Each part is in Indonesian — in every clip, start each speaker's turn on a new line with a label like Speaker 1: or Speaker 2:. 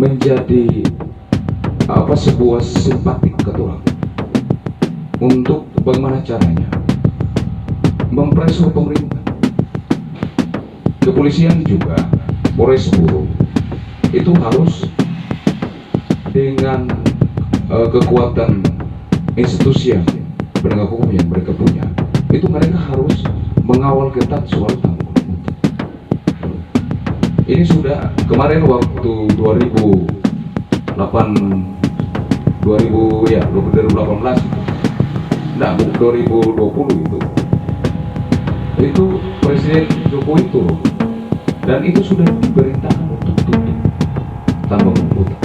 Speaker 1: menjadi sebuah simpatik keturang untuk bagaimana caranya mempressure pemerintah. Kepolisian juga, Polres Buru itu harus dengan kekuatan institusi yang penegak hukum yang mereka punya, itu mereka harus mengawal ketat soal tambang. Ini sudah kemarin waktu 2018 itu, enggak, 2020 itu Presiden Jokowi turun dan itu sudah diperintahkan untuk tutup tambang bumbutan.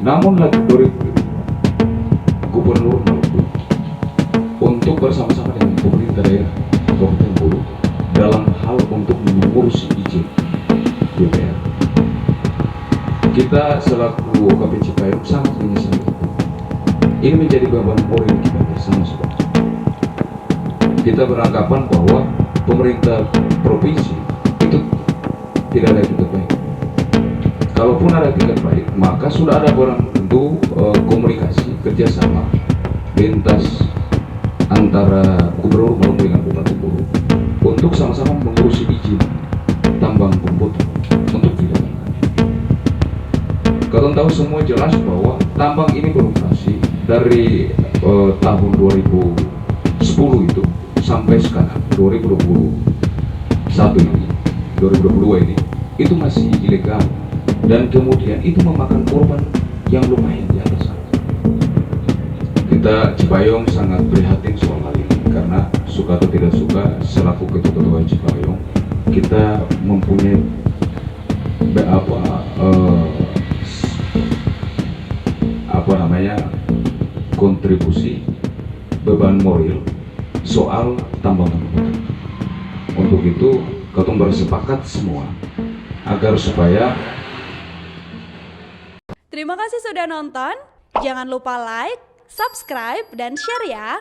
Speaker 1: Namun lagi Gubernur Maluku untuk bersama-sama dengan pemerintah daerah Kabupaten Bulu dalam hal untuk mengurus izin DPR. Kita selaku OKP Cipayung sangat menyesali. Ini menjadi beban moral kita bersama, sobat. Kita beranggapan bahwa pemerintah provinsi itu tidak ada etikat baik. Kalaupun ada etikat baik, maka sudah ada barang tentu komunikasi kerjasama lintas antara Gubernur Maluku dengan Bupati Bulu untuk sama-sama mengurusi izin tambang bumbutan untuk didapatkan. Kalian tahu semua jelas bahwa tambang ini beroperasi dari tahun 2010 itu sampai sekarang 2022 ini itu masih ilegal, dan kemudian itu memakan korban yang lumayan di atas sana. Kita Cipayung sangat prihatin soal hal ini, karena suka atau tidak suka selaku ketua Cipayung kita mempunyai kontribusi beban moral soal tambangan bumbutan. Untuk itu kita bersepakat semua agar supaya.
Speaker 2: Terima kasih sudah nonton. Jangan lupa like, subscribe, dan share ya.